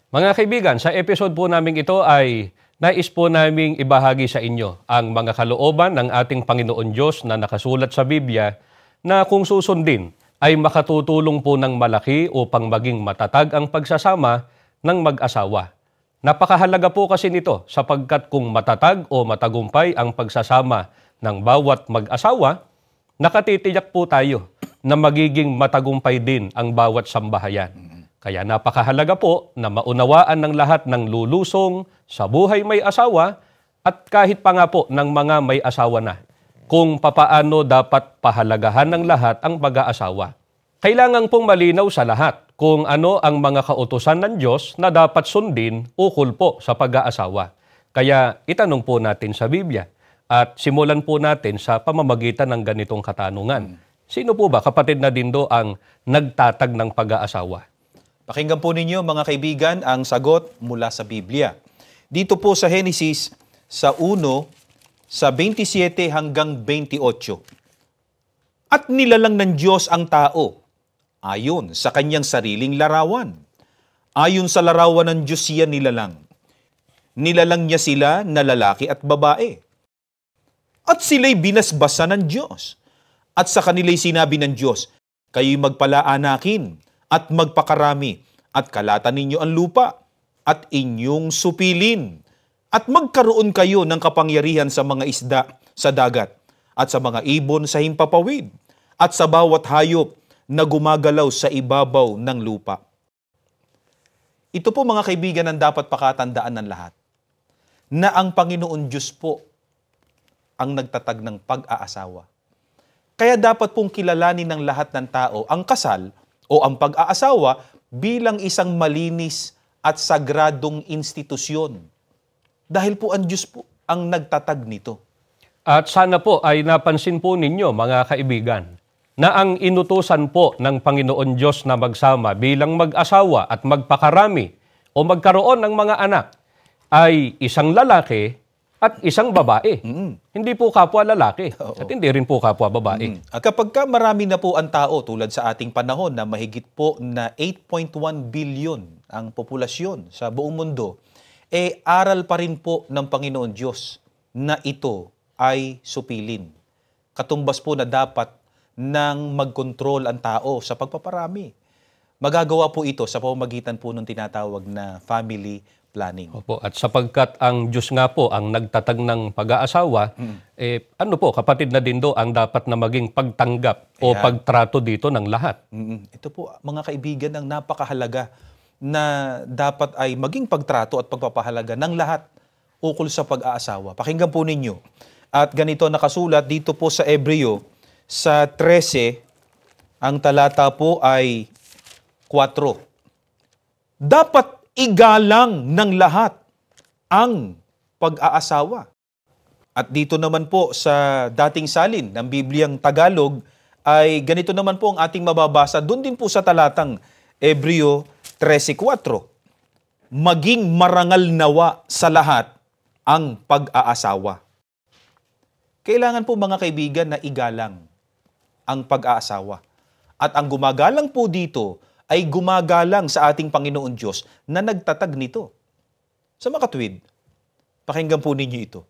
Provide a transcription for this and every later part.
Mga kaibigan, sa episode po namin ito ay nais po naming ibahagi sa inyo ang mga kalooban ng ating Panginoon Diyos na nakasulat sa Biblia na kung susundin ay makatutulong po ng malaki upang maging matatag ang pagsasama ng mag-asawa. Napakahalaga po kasi nito sapagkat kung matatag o matagumpay ang pagsasama ng bawat mag-asawa, nakatitiyak po tayo na magiging matagumpay din ang bawat sambahayan. Kaya napakahalaga po na maunawaan ng lahat ng lulusong sa buhay may asawa at kahit pa nga po ng mga may asawa na kung papaano dapat pahalagahan ng lahat ang pag-aasawa. Kailangan pong malinaw sa lahat kung ano ang mga kautusan ng Diyos na dapat sundin ukol po sa pag-aasawa. Kaya itanong po natin sa Biblia at simulan po natin sa pamamagitan ng ganitong katanungan. Sino po ba, kapatid na dindo, ang nagtatag ng pag-aasawa? Pakinggan po ninyo mga kaibigan ang sagot mula sa Biblia. Dito po sa Genesis sa 1, sa 27 hanggang 28. At nilalang ng Diyos ang tao ayon sa kanyang sariling larawan. Ayon sa larawan ng Diyos siya nilalang. Nilalang niya sila na lalaki at babae. At sila'y binasbasa ng Diyos. At sa kanila'y sinabi ng Diyos, kayo'y magpalaanakin at magpakarami, at kalatan ninyo ang lupa, at inyong supilin, at magkaroon kayo ng kapangyarihan sa mga isda sa dagat, at sa mga ibon sa himpapawid, at sa bawat hayop na gumagalaw sa ibabaw ng lupa. Ito po mga kaibigan ang dapat pakatandaan ng lahat, na ang Panginoon Diyos po ang nagtatag ng pag-aasawa. Kaya dapat pong kilalanin ng lahat ng tao ang kasal o ang pag-aasawa bilang isang malinis at sagradong institusyon. Dahil po ang Diyos po ang nagtatag nito. At sana po ay napansin po ninyo mga kaibigan na ang inutusan po ng Panginoon Diyos na magsama bilang mag-asawa at magpakarami o magkaroon ng mga anak ay isang lalaki at isang babae. Hindi po kapwa lalaki at hindi rin po kapwa babae. At kapag marami na po ang tao tulad sa ating panahon na mahigit po na 8.1 billion ang populasyon sa buong mundo, aral pa rin po ng Panginoon Diyos na ito ay supilin. Katumbas po na dapat nang magkontrol ang tao sa pagpaparami. Magagawa po ito sa pamamagitan po ng tinatawag na family planning. Opo, at sapagkat ang Diyos nga po ang nagtatag ng pag-aasawa, ano po, kapatid na dindo, ang dapat na maging pagtanggap o pagtrato dito ng lahat. Ito po mga kaibigan ang napakahalaga na dapat ay maging pagtrato at pagpapahalaga ng lahat ukol sa pag-aasawa. Pakinggan po ninyo. At ganito nakasulat dito po sa Hebreo sa 13, ang talata po ay 4. Dapat igalang ng lahat ang pag-aasawa. At dito naman po sa dating salin ng Bibliang Tagalog ay ganito naman po ang ating mababasa. Doon din po sa talatang Hebreo 13:4. Maging marangal nawa sa lahat ang pag-aasawa. Kailangan po mga kaibigan na igalang ang pag-aasawa. At ang gumagalang po dito ay gumagalang sa ating Panginoon Diyos na nagtatag nito. Sa makatwid, pakinggan po ninyo ito.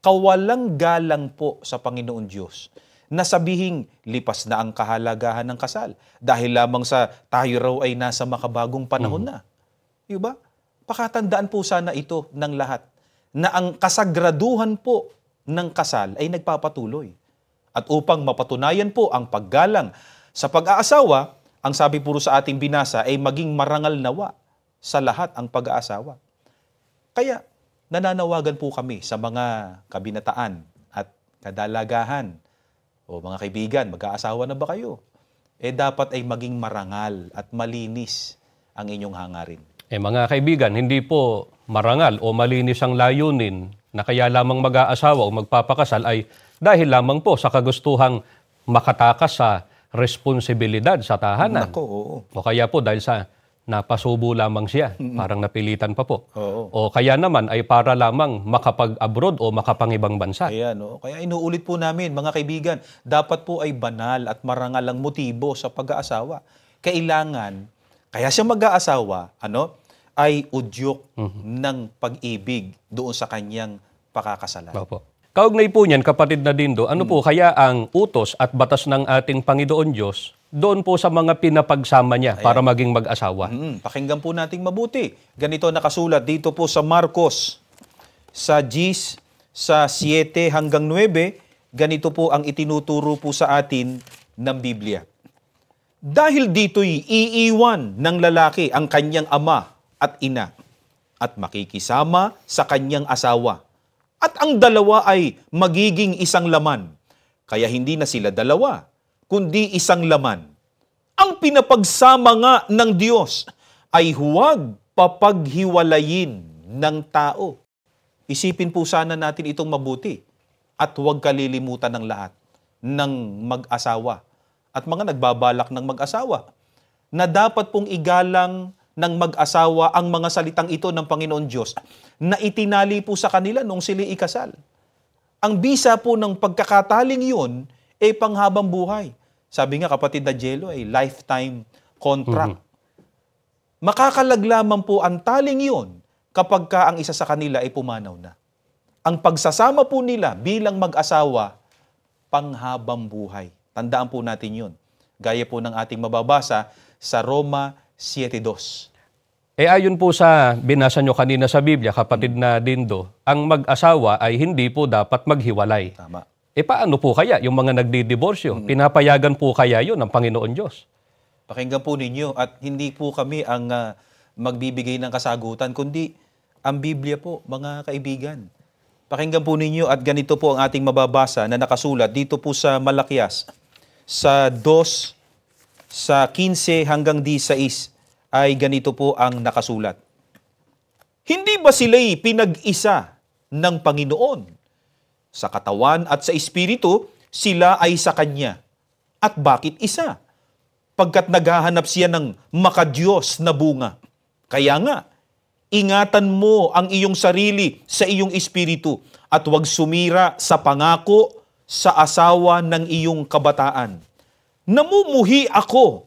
Kawalang galang po sa Panginoon Diyos na sabihing lipas na ang kahalagahan ng kasal dahil lamang sa tayo raw ay nasa makabagong panahon na. Diba? Pakatandaan po sana ito ng lahat na ang kasagraduhan po ng kasal ay nagpapatuloy. At upang mapatunayan po ang paggalang sa pag-aasawa, ang sabi puro sa ating binasa ay maging marangal nawa sa lahat ang pag-aasawa. Kaya nananawagan po kami sa mga kabinataan at kadalagahan. O mga kaibigan, mag-aasawa na ba kayo? Dapat ay maging marangal at malinis ang inyong hangarin. Mga kaibigan, hindi po marangal o malinis ang layunin na kaya lamang mag-aasawa o magpapakasal ay dahil lamang po sa kagustuhang makatakas sa responsibilidad sa tahanan. Nako, oo. O kaya po dahil sa napasubo lamang siya, parang napilitan pa po. Oo. O kaya naman ay para lamang makapag-abroad o makapangibang bansa. Ayan, no? Kaya inuulit po namin, mga kaibigan, dapat po ay banal at marangal ang motibo sa pag-aasawa. Kailangan, kaya siya mag-aasawa, ay udyok ng pag-ibig doon sa kanyang pakakasalan. Opo. Kaugnay po niyan, kapatid na Dindo, ano po kaya ang utos at batas ng ating Panginoon Diyos doon po sa mga pinapagsama niya para maging mag-asawa? Pakinggan po nating mabuti. Ganito nakasulat dito po sa Marcos, sa 10, sa 7 hanggang 9, ganito po ang itinuturo po sa atin ng Biblia. Dahil dito'y iiwan ng lalaki ang kanyang ama at ina at makikisama sa kanyang asawa. At ang dalawa ay magiging isang laman. Kaya hindi na sila dalawa, kundi isang laman. Ang pinapagsama nga ng Diyos ay huwag papaghiwalayin ng tao. Isipin po sana natin itong mabuti at huwag kalilimutan ng lahat ng mag-asawa at mga nagbabalak ng mag-asawa na dapat pong igalang ng mag-asawa ang mga salitang ito ng Panginoon Diyos na itinali po sa kanila nung sila ikasal. Ang bisa po ng pagkakataling yun ay panghabang buhay. Sabi nga kapatid na Jello ay lifetime contract. Makakalaglaman po ang taling yun kapag ka ang isa sa kanila ay pumanaw na. Ang pagsasama po nila bilang mag-asawa, panghabang buhay. Tandaan po natin yun. Gaya po ng ating mababasa sa Roma 7:2. Ayon po sa binasa nyo kanina sa Biblia, kapatid na Dindo, ang mag-asawa ay hindi po dapat maghiwalay. Tama. Paano po kaya yung mga nagdidiborsyo? Pinapayagan po kaya yun ng Panginoon Diyos? Pakinggan po ninyo at hindi po kami ang magbibigay ng kasagutan, kundi ang Biblia po, mga kaibigan. Pakinggan po ninyo at ganito po ang ating mababasa na nakasulat dito po sa Malakias, sa 2, sa 15 hanggang 16, ay ganito po ang nakasulat. Hindi ba sila'y pinag-isa ng Panginoon? Sa katawan at sa espiritu, sila ay sa Kanya. At bakit isa? Pagkat naghahanap siya ng makadiyos na bunga. Kaya nga, ingatan mo ang iyong sarili sa iyong espiritu at huwag sumira sa pangako sa asawa ng iyong kabataan. Namumuhi ako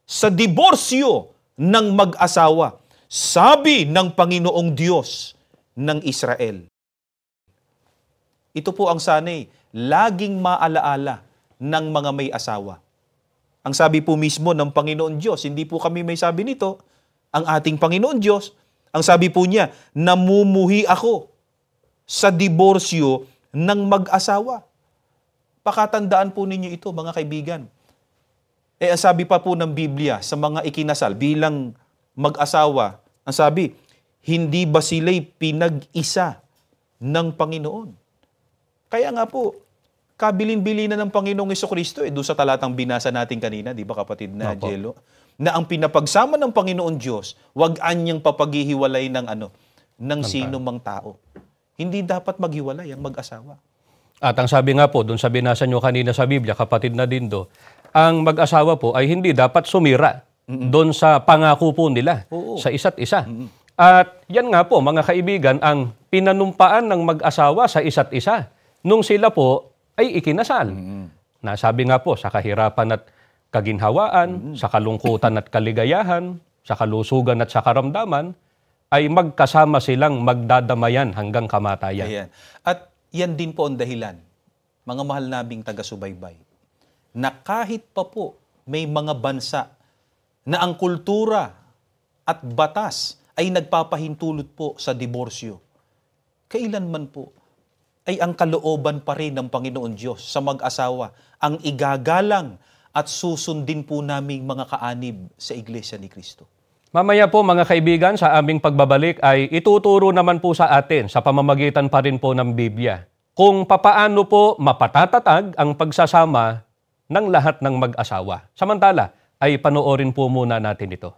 sa diborsyo ng mag-asawa, sabi ng Panginoong Diyos ng Israel. Ito po ang sanay, laging maalaala ng mga may asawa. Ang sabi po mismo ng Panginoon Diyos, hindi po kami may sabi nito, ang ating Panginoon Diyos, ang sabi po niya, namumuhi ako sa diborsyo ng mag-asawa. Pakatandaan po ninyo ito, mga kaibigan. Ang sabi pa po ng Biblia sa mga ikinasal bilang mag-asawa, ang sabi, hindi ba sila'y pinag-isa ng Panginoon? Kaya nga po, kabilin-bilinan ng Panginoong Jesucristo doon sa talatang binasa natin kanina, di ba kapatid na Jello? Na ang pinapagsama ng Panginoon Diyos, wag anyang papaghihiwalay ng sino mang tao. Hindi dapat maghiwalay ang mag-asawa. At ang sabi nga po, doon sa binasa nyo kanina sa Biblia, kapatid na Dindo, ang mag-asawa po ay hindi dapat sumira doon sa pangako po nila sa isa't isa. At yan nga po, mga kaibigan, ang pinanumpaan ng mag-asawa sa isa't isa nung sila po ay ikinasal. Nasabi nga po, sa kahirapan at kaginhawaan, sa kalungkutan at kaligayahan, sa kalusugan at sa karamdaman, ay magkasama silang magdadamayan hanggang kamatayan. Ayan. At yan din po ang dahilan, mga mahal naming taga-subaybay, na kahit pa po may mga bansa na ang kultura at batas ay nagpapahintulot po sa diborsyo, kailanman po ay ang kalooban pa rin ng Panginoon Diyos sa mag-asawa ang igagalang at susundin po naming mga kaanib sa Iglesia ni Cristo. Mamaya po mga kaibigan, sa aming pagbabalik ay ituturo naman po sa atin sa pamamagitan pa rin po ng Biblia kung papaano po mapatatatag ang pagsasama ng lahat ng mag-asawa. Samantala, ay panoorin po muna natin ito.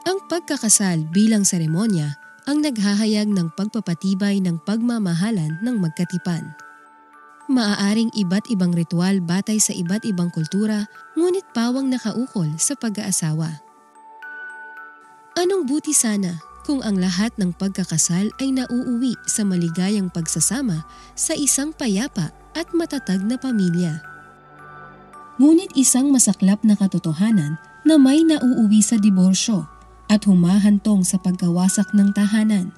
Ang pagkakasal bilang seremonya ang naghahayag ng pagpapatibay ng pagmamahalan ng magkatipan. Maaaring iba't ibang ritual batay sa iba't ibang kultura, ngunit pawang nakaukol sa pag-aasawa. Anong buti sana kung ang lahat ng pagkakasal ay nauuwi sa maligayang pagsasama sa isang payapa at matatag na pamilya. Ngunit isang masaklap na katotohanan na may nauuwi sa diborsyo at humahantong sa pagkawasak ng tahanan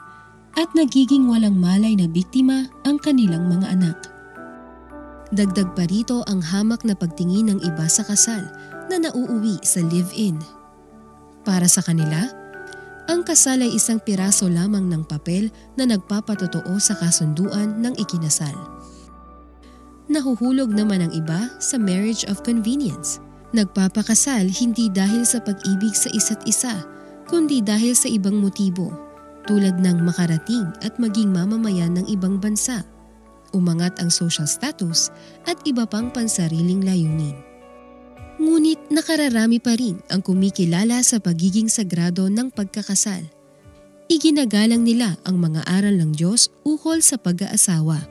at nagiging walang malay na biktima ang kanilang mga anak. Dagdag pa rito ang hamak na pagtingin ng iba sa kasal na nauuwi sa live-in. Para sa kanila, ang kasal ay isang piraso lamang ng papel na nagpapatotoo sa kasunduan ng ikinasal. Nahuhulog naman ang iba sa marriage of convenience. Nagpapakasal hindi dahil sa pag-ibig sa isa't isa, kundi dahil sa ibang motibo, tulad ng makarating at maging mamamayan ng ibang bansa, umangat ang social status at iba pang pansariling layunin. Ngunit nakararami pa rin ang kumikilala sa pagiging sagrado ng pagkakasal. Iginagalang nila ang mga aral ng Diyos ukol sa pag-aasawa.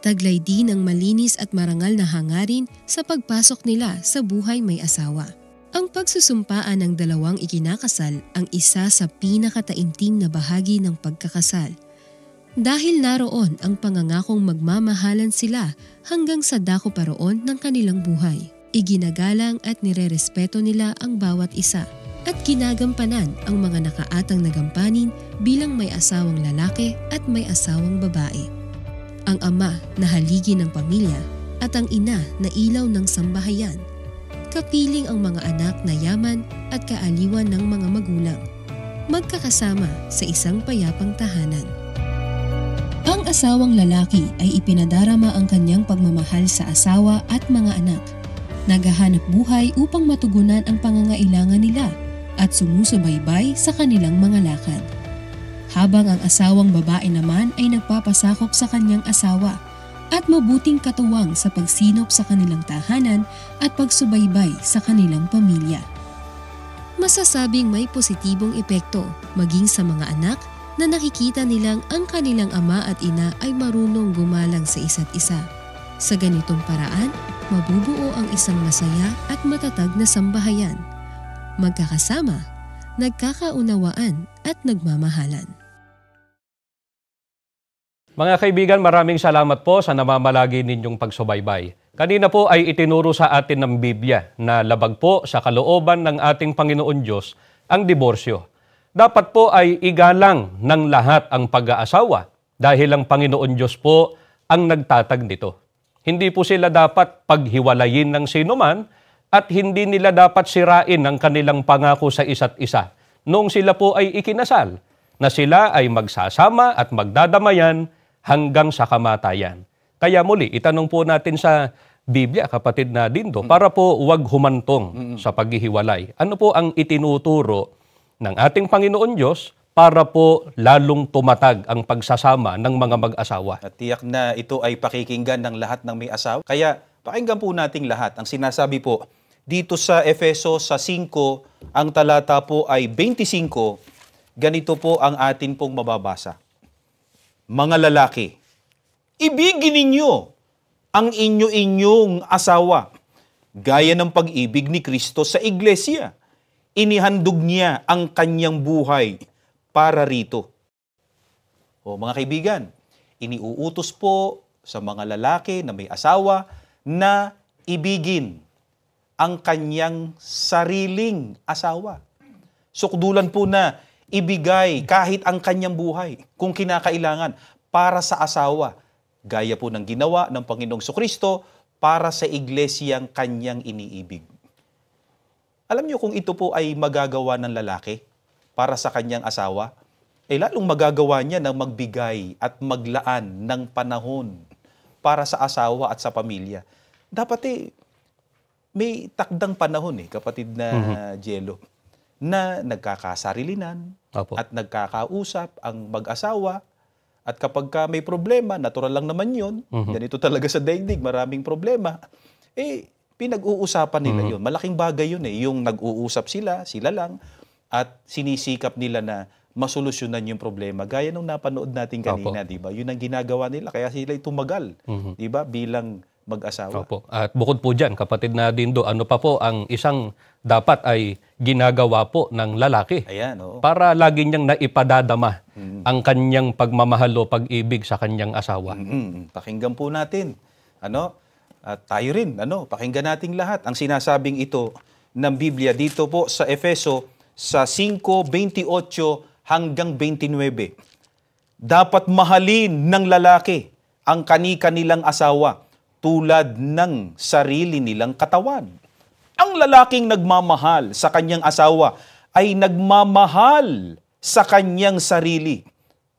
Taglay din ang malinis at marangal na hangarin sa pagpasok nila sa buhay may asawa. Ang pagsusumpaan ng dalawang ikinakasal ang isa sa pinakataimtim na bahagi ng pagkakasal. Dahil naroon ang pangangakong magmamahalan sila hanggang sa dako paroon ng kanilang buhay. Iginagalang at nirerespeto nila ang bawat isa at ginagampanan ang mga nakaatang na gampanin bilang may asawang lalaki at may asawang babae. Ang ama na haligi ng pamilya at ang ina na ilaw ng sambahayan. Kapiling ang mga anak na yaman at kaaliwan ng mga magulang. Magkakasama sa isang payapang tahanan. Ang asawang lalaki ay ipinadarama ang kanyang pagmamahal sa asawa at mga anak. Naghahanap buhay upang matugunan ang pangangailangan nila at sumusubaybay sa kanilang mga lakad. Habang ang asawang babae naman ay nagpapasakop sa kanyang asawa at mabuting katuwang sa pagsinop sa kanilang tahanan at pagsubaybay sa kanilang pamilya. Masasabing may positibong epekto maging sa mga anak na nakikita nilang ang kanilang ama at ina ay marunong gumalang sa isa't isa. Sa ganitong paraan, mabubuo ang isang masaya at matatag na sambahayan. Magkakasama, nagkakaunawaan at nagmamahalan. Mga kaibigan, maraming salamat po sa namamalagi ninyong pagsubaybay. Kanina po ay itinuro sa atin ng Biblia na labag po sa kalooban ng ating Panginoon Diyos ang diborsyo. Dapat po ay igalang ng lahat ang pag-aasawa dahil ang Panginoon Diyos po ang nagtatag nito. Hindi po sila dapat paghiwalayin ng sinuman at hindi nila dapat sirain ang kanilang pangako sa isa't isa noong sila po ay ikinasal na sila ay magsasama at magdadamayan hanggang sa kamatayan. Kaya muli, itanong po natin sa Biblia, kapatid na Dindo, para po huwag humantong sa paghihiwalay. Ano po ang itinuturo ng ating Panginoon Diyos para po lalong tumatag ang pagsasama ng mga mag-asawa? At tiyak na ito ay pakikinggan ng lahat ng may asawa. Kaya pakinggan po nating lahat. Ang sinasabi po dito sa Efeso sa 5, ang talata po ay 25, ganito po ang atin pong mababasa. Mga lalaki, ibigin ninyo ang inyo-inyong asawa, gaya ng pag-ibig ni Kristo sa iglesia. Inihandog niya ang kanyang buhay para rito. O mga kaibigan, iniuutos po sa mga lalaki na may asawa na ibigin ang kanyang sariling asawa. Sukdulan po na ibigay kahit ang kanyang buhay kung kinakailangan para sa asawa. Gaya po ng ginawa ng Panginoong Kristo para sa iglesiyang kanyang iniibig. Alam niyo kung ito po ay magagawa ng lalaki para sa kanyang asawa, lalong magagawa niya ng magbigay at maglaan ng panahon para sa asawa at sa pamilya. Dapat may takdang panahon kapatid na Jello, na nagkakasarilinan at nagkakausap ang mag-asawa. At kapag may problema, natural lang naman yun, ganito talaga sa daigdig, maraming problema, pinag-uusapan nila yun. Malaking bagay yun yung nag-uusap sila lang, at sinisikap nila na masolusyonan yung problema. Gaya nung napanood natin kanina, di ba? Yun ang ginagawa nila, kaya sila tumagal, di ba? Bilang mag-asawa. Opo. At bukod po dyan, kapatid na Dindo, ano pa po ang isang dapat ay ginagawa po ng lalaki? Ayan, para lagi niyang naipadadama ang kanyang pagmamahal o pag-ibig sa kanyang asawa. Pakinggan po natin. At tayo rin, pakinggan nating lahat ang sinasabing ito ng Biblia dito po sa Efeso sa 5:28 hanggang 29. Dapat mahalin ng lalaki ang kani-kanilang asawa tulad ng sarili nilang katawan. Ang lalaking nagmamahal sa kanyang asawa ay nagmamahal sa kanyang sarili.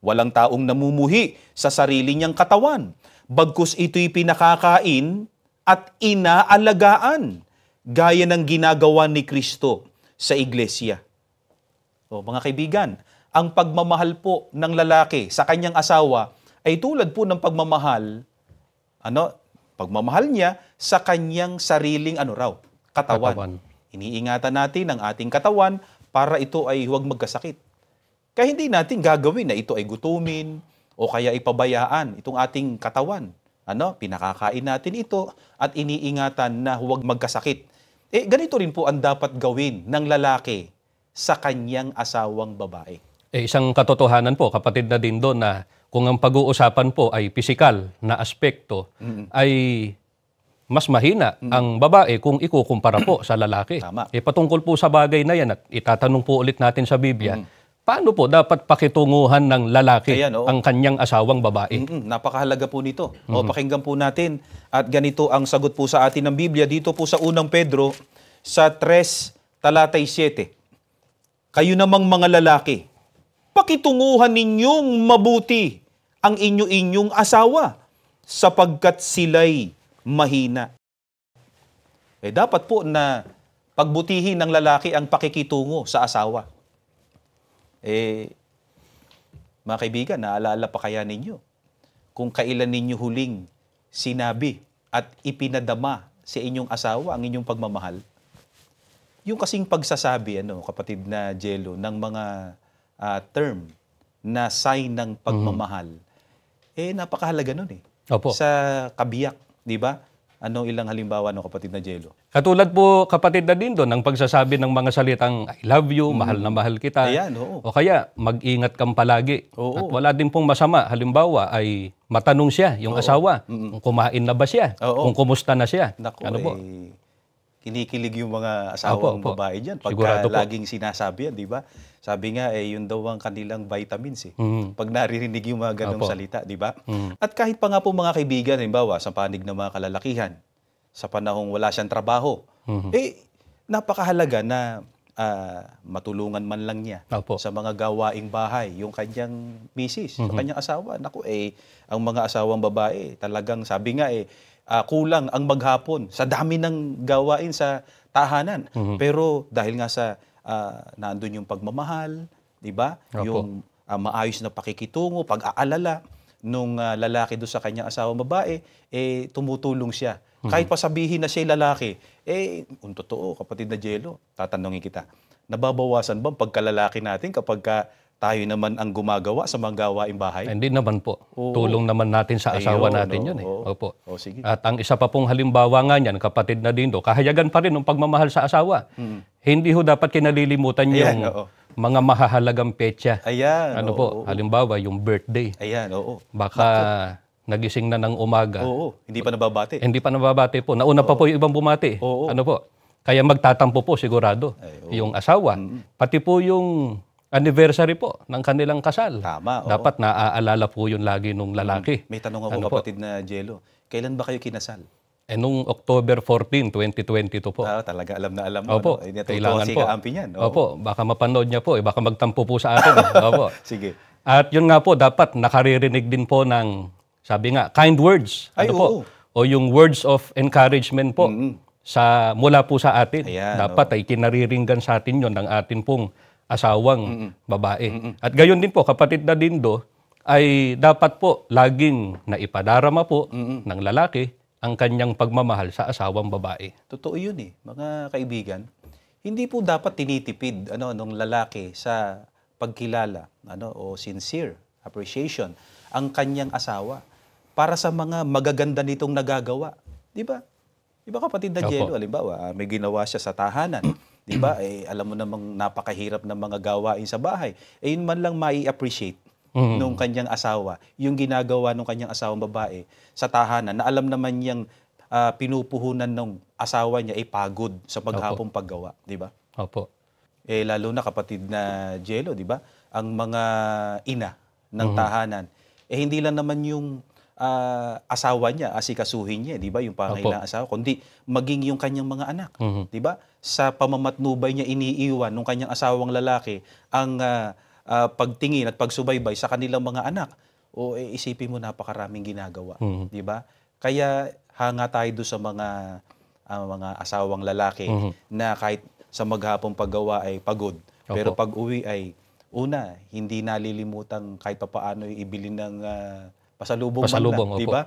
Walang taong namumuhi sa sarili niyang katawan, bagkus ito'y pinakakain at inaalagaan, gaya ng ginagawa ni Kristo sa iglesia. O, mga kaibigan, ang pagmamahal po ng lalaki sa kanyang asawa ay tulad po ng pagmamahal niya sa kanyang sariling katawan. Iniingatan natin ang ating katawan para ito ay huwag magkasakit. Kaya hindi natin gagawin na ito ay gutumin o kaya ipabayaan itong ating katawan. Pinakakain natin ito at iniingatan na huwag magkasakit. Ganito rin po ang dapat gawin ng lalaki sa kanyang asawang babae. Isang katotohanan po, kapatid na din doon, na kung ang pag-uusapan po ay pisikal na aspekto, ay mas mahina ang babae kung ikukumpara po sa lalaki. Tama. Patungkol po sa bagay na yan, at itatanong po ulit natin sa Biblia, paano po dapat pakitunguhan ng lalaki ang kanyang asawang babae? Napakahalaga po nito. Pakinggan po natin. At ganito ang sagot po sa atin ng Biblia dito po sa 1 Pedro sa 3:7. Kayo namang mga lalaki, pakitunguhan ninyong mabuti ang inyo-inyong asawa sapagkat sila'y mahina. Dapat po na pagbutihin ng lalaki ang pakikitungo sa asawa. Mga kaibigan, naalala pa kaya ninyo kung kailan ninyo huling sinabi at ipinadama sa inyong asawa ang inyong pagmamahal? Yung kasing pagsasabi, kapatid na Jello, ng mga term na sign ng pagmamahal, napakahalaga nun Opo. Sa kabiyak, di ba? Ilang halimbawa, kapatid na Jello? Katulad po, kapatid na din doon, ang pagsasabi ng mga salitang I love you, mahal na mahal kita. Ayan, oo. O kaya, mag-ingat kang palagi. Oo. At wala din pong masama. Halimbawa, ay matanong siya, yung asawa, kung kumain na ba siya, Oo. kung kumusta na siya. Naku, Po? kinikilig yung mga asawang Opo. babae dyan. Sigurado Pagka po. laging sinasabi yan, di ba? Sabi nga, yun daw ang kanilang vitamins. Mhm. Pag naririnig yung mga ganong Opo. salita, di ba? At kahit pa nga po mga kaibigan, halimbawa, sa panig ng mga kalalakihan, sa panahong wala siyang trabaho, napakahalaga na matulungan man lang niya Opo. sa mga gawaing bahay, yung kanyang misis, yung kanyang asawa. Naku, ang mga asawang babae, talagang sabi nga, kulang ang maghapon sa dami ng gawain sa tahanan. Pero dahil nga sa nandun yung pagmamahal, di ba? Opo. Yung maayos na pakikitungo, pag-aalala nung lalaki doon sa kanyang asawang babae, tumutulong siya. Kahit pa sabihin na siya lalaki, kung totoo, kapatid na Jello, tatanungin kita, nababawasan ba ang pagkalalaki natin kapag tayo naman ang gumagawa sa mga gawaing bahay? Hindi naman po. Oo. Tulong naman natin sa asawa Ayun, natin yun. oo. Opo. Sige. At ang isa pa pong halimbawa nga niyan, kapatid na dindo, kahayagan pa rin ng pagmamahal sa asawa. Hindi ho dapat kinalilimutan Ayan, yung oo. mga mahahalagang petsa. Ayan. Po, halimbawa yung birthday. Ayan, oo. Baka nagising na ng umaga. Oo, hindi pa nababati. Hindi pa nababati po. Nauna pa po yung ibang bumati. Oo. Po. Kaya magtatampo po sigurado yung asawa. Pati po yung anniversary po ng kanilang kasal. Tama, oo. Dapat naaalala po yun lagi nung lalaki. May tanong ako, po? kapatid na Jello. Kailan ba kayo kinasal? Nung October 14, 2022 po. Talaga alam na alam mo. Opo, Kailangan si kaampi niyan. Opo, baka mapanood niya po. Baka magtampo po sa atin. Opo. Sige. At yun nga po, dapat nakaririnig din po ng, sabi nga, kind words. Ay, po? oo. O yung words of encouragement po mula po sa atin. Ayan, Dapat ay kinariringgan sa atin yun ng atin pong asawang babae. At gayon din po, kapatid na dindo, ay dapat po laging naipadarama po ng lalaki ang kanyang pagmamahal sa asawang babae. Totoo yun mga kaibigan. Hindi po dapat tinitipid nung lalaki sa pagkilala o sincere appreciation ang kanyang asawa para sa mga magaganda nitong nagagawa. Di ba? Di ba, kapatid na Jello, halimbawa, may ginawa siya sa tahanan. Di ba? Alam mo namang napakahirap ng mga gawain sa bahay. Yun man lang mai-appreciate nung kanyang asawa, yung ginagawa nung kanyang asawang babae sa tahanan, na alam naman niyang pinupuhunan ng asawa niya ay pagod sa maghapong paggawa. Di ba? Opo. Lalo na kapatid na Jello, di ba? Ang mga ina ng tahanan, hindi lang naman yung asawa niya, asikasuhin niya, di ba? Yung pangailangang asawa, kundi maging yung kanyang mga anak, di ba? Sa pamamatnubay niya, iniiwan ng kanyang asawang lalaki ang pagtingin at pagsubaybay sa kanilang mga anak. Isipin mo, napakaraming ginagawa, di ba? Kaya hanga tayo doon sa mga asawang lalaki na kahit sa maghapong paggawa ay pagod. Pero pag uwi ay, una, hindi nalilimutang kahit papaano ibili ng pasalubong man lang, di ba?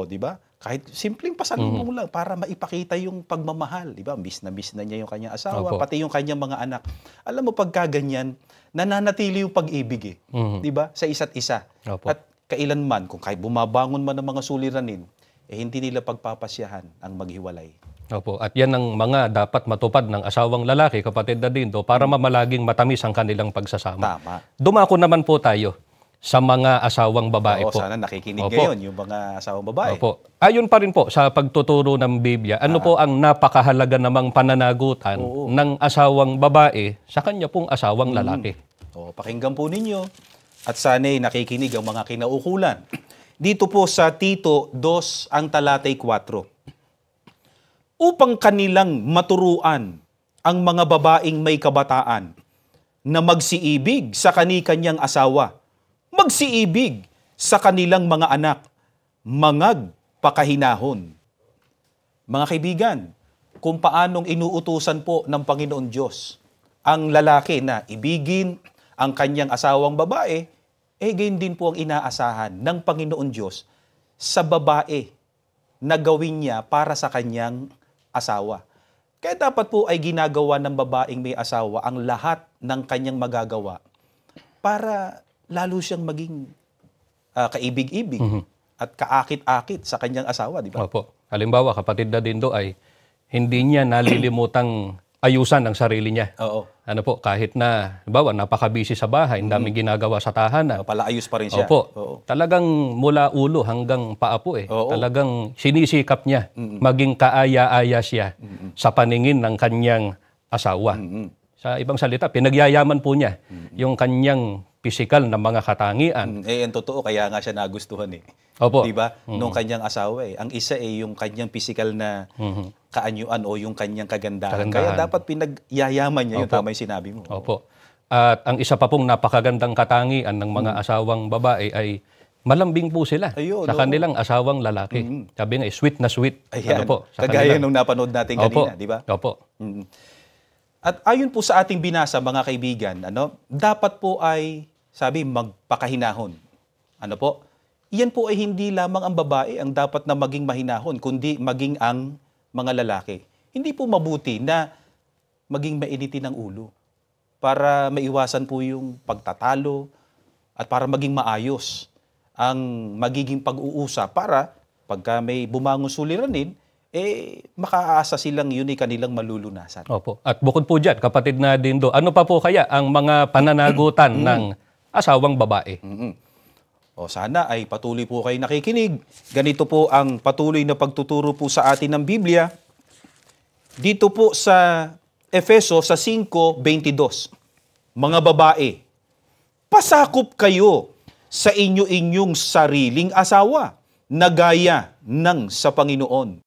Di ba? Kahit simpleng pasalubong lang para maipakita yung pagmamahal, di ba? Miss na niya yung kanyang asawa, pati yung kanyang mga anak. Alam mo, pagka ganyan, nananatili yung pag-ibig di ba? Sa isa't isa. At kailanman, kung kahit bumabangon man ng mga suliranin, hindi nila pagpapasyahan ang maghiwalay. At yan ang mga dapat matupad ng asawang lalaki, kapatid na Dindo, para mamalaging matamis ang kanilang pagsasama. Tama. Dumako naman po tayo sa mga asawang babae po. Sana nakikinig ngayon yung mga asawang babae. Ayon pa rin po sa pagtuturo ng Biblia, ano po ang napakahalaga namang pananagutan ng asawang babae sa kanya pong asawang lalaki? Pakinggan po ninyo at sana'y nakikinig ang mga kinaukulan. Dito po sa Tito 2 ang talatay 4. Upang kanilang maturuan ang mga babaeng may kabataan na magsiibig sa kani-kanyang asawa, magsiibig sa kanilang mga anak, mangagpakahinahon. Mga kaibigan, kung paanong inuutusan po ng Panginoon Diyos ang lalaki na ibigin ang kanyang asawang babae, gayon din po ang inaasahan ng Panginoon Diyos sa babae na gawin niya para sa kanyang asawa. Kaya dapat po ay ginagawa ng babaeng may asawa ang lahat ng kanyang magagawa para lalo siyang maging kaibig-ibig at kaakit-akit sa kanyang asawa, di ba? Halimbawa, kapatid na Dindo ay hindi niya nalilimutang ayusan ang sarili niya. Kahit na, halimbawa, napaka-busy sa bahay, ang daming ginagawa sa tahanan. Palaayos pa rin siya. Talagang mula ulo hanggang paa po Talagang sinisikap niya, maging kaaya-aya siya sa paningin ng kanyang asawa. Sa ibang salita, pinagyayaman po niya yung kanyang pisikal na mga katangian. Ang totoo, kaya nga siya nagustuhan Diba? Nung kanyang asawa Ang isa yung kanyang pisikal na kaanyuan o yung kanyang kagandahan. Kaya dapat pinagyayaman niya yung tama yung sinabi mo. At ang isa pa pong napakagandang katangian ng mga asawang babae ay malambing po sila sa kanilang asawang lalaki. Sabi nga, sweet na sweet. Kagaya nung napanood natin kanina, di ba? At ayon po sa ating binasa, mga kaibigan, dapat po ay, sabi, magpakahinahon. Iyan po ay hindi lamang ang babae ang dapat na maging mahinahon, kundi maging ang mga lalaki. Hindi po mabuti na maging mainitin ang ulo para maiwasan po yung pagtatalo at para maging maayos ang magiging pag-uusap para pagka may bumangon suliranin, makaasa silang yun ay kanilang malulunasan. At bukod po dyan, kapatid na Dindo, ano pa po kaya ang mga pananagutan ng asawang babae? Sana ay patuloy po kayo nakikinig. Ganito po ang patuloy na pagtuturo po sa atin ng Biblia. Dito po sa Efeso sa 5:22. Mga babae, pasakop kayo sa inyong sariling asawa na gaya ng sa Panginoon.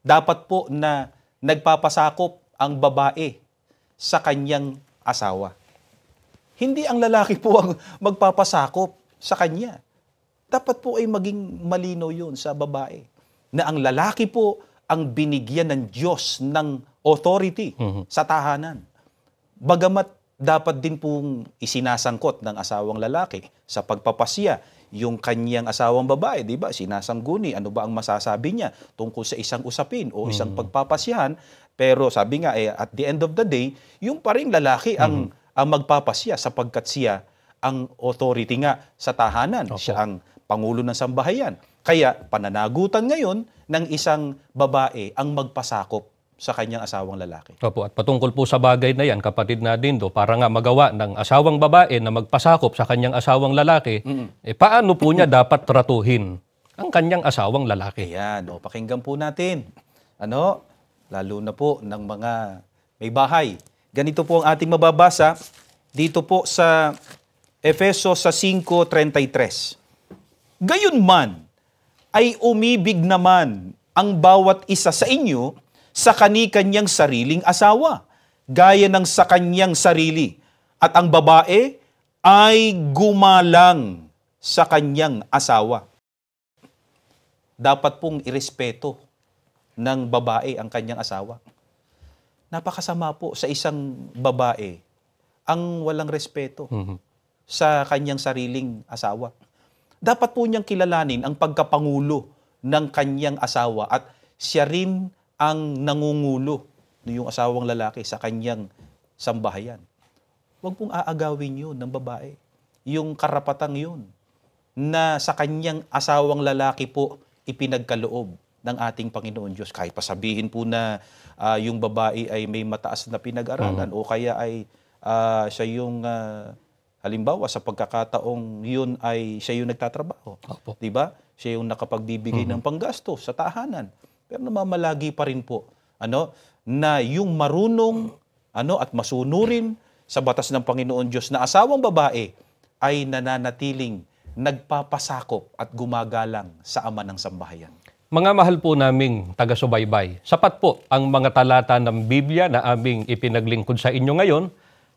Dapat po na nagpapasakop ang babae sa kanyang asawa. Hindi ang lalaki po ang magpapasakop sa kanya. Dapat po ay maging malinaw yun sa babae. Na ang lalaki po ang binigyan ng Diyos ng authority sa tahanan. Bagamat dapat din pong isinasangkot ng asawang lalaki sa pagpapasya yung kanyang asawang babae, di ba? Sinasangguni, ano ba ang masasabi niya tungkol sa isang usapin o isang pagpapasyahan. Pero sabi nga, at the end of the day, yung paring lalaki ang magpapasya sapagkat siya ang authority nga sa tahanan. Siya ang pangulo ng sambahayan. Kaya pananagutan ngayon ng isang babae ang magpasakop sa kanyang asawang lalaki. At patungkol po sa bagay na yan, kapatid na Dindo, para nga magawa ng asawang babae na magpasakop sa kanyang asawang lalaki, paano po niya dapat tratuhin ang kanyang asawang lalaki? Ayan, pakinggan po natin. Lalo na po ng mga may bahay Ganito po ang ating mababasa dito po sa Efeso sa 5:33. Gayunman ay umibig naman ang bawat isa sa inyo sa kani-kanyang sariling asawa, gaya ng sa kanyang sarili. At ang babae ay gumalang sa kanyang asawa. Dapat pong irespeto ng babae ang kanyang asawa. Napakasama po sa isang babae ang walang respeto sa kanyang sariling asawa. Dapat po niyang kilalanin ang pagkapangulo ng kanyang asawa at siya rin ang nangungulo yung asawang lalaki sa kanyang sambahayan. Huwag pong aagawin yun ng babae. Yung karapatang yun na sa kanyang asawang lalaki po ipinagkaloob ng ating Panginoon Diyos. Kahit pa sabihin po na yung babae ay may mataas na pinag-aralan o kaya ay siya yung halimbawa sa pagkakataong yun ay siya yung nagtatrabaho. Di ba? Siya yung nakapagbibigay ng panggasto sa tahanan. Pero namamalagi pa rin po na yung marunong at masunurin sa batas ng Panginoon Diyos na asawang babae ay nananatiling nagpapasakop at gumagalang sa ama ng sambahayan. Mga mahal po naming taga-subaybay, sapat po ang mga talata ng Biblia na aming ipinaglingkod sa inyo ngayon,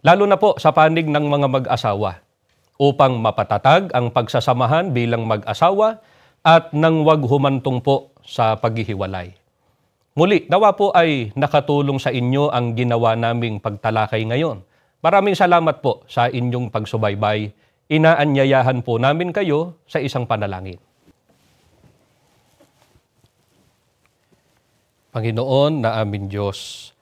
lalo na po sa panig ng mga mag-asawa, upang mapatatag ang pagsasamahan bilang mag-asawa at nang wag humantong po sa paghihiwalay. Muli, nawa po ay nakatulong sa inyo ang ginawa naming pagtalakay ngayon. Maraming salamat po sa inyong pagsubaybay. Inaanyayahan po namin kayo sa isang panalangin. Panginoon na aming Diyos,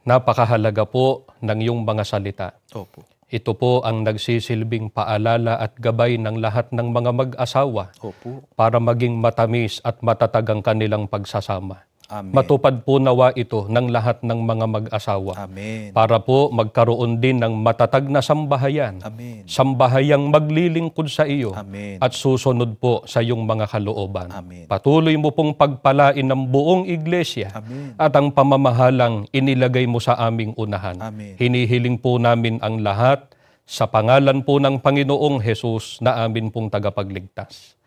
napakahalaga po ng iyong mga salita. Opo. Ito po ang nagsisilbing paalala at gabay ng lahat ng mga mag-asawa Opo. para maging matamis at matatag ang kanilang pagsasama. Amen. Matupad po nawa ito ng lahat ng mga mag-asawa. Amen. Para po magkaroon din ng matatag na sambahayan. Amen. Sambahayang maglilingkod sa iyo. Amen. At susunod po sa iyong mga kalooban. Amen. Patuloy mo pong pagpalain ng buong iglesia. Amen. At ang pamamahalang inilagay mo sa aming unahan. Amen. Hinihiling po namin ang lahat sa pangalan po ng Panginoong Hesus na amin pong tagapagligtas.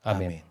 Amen. Amen.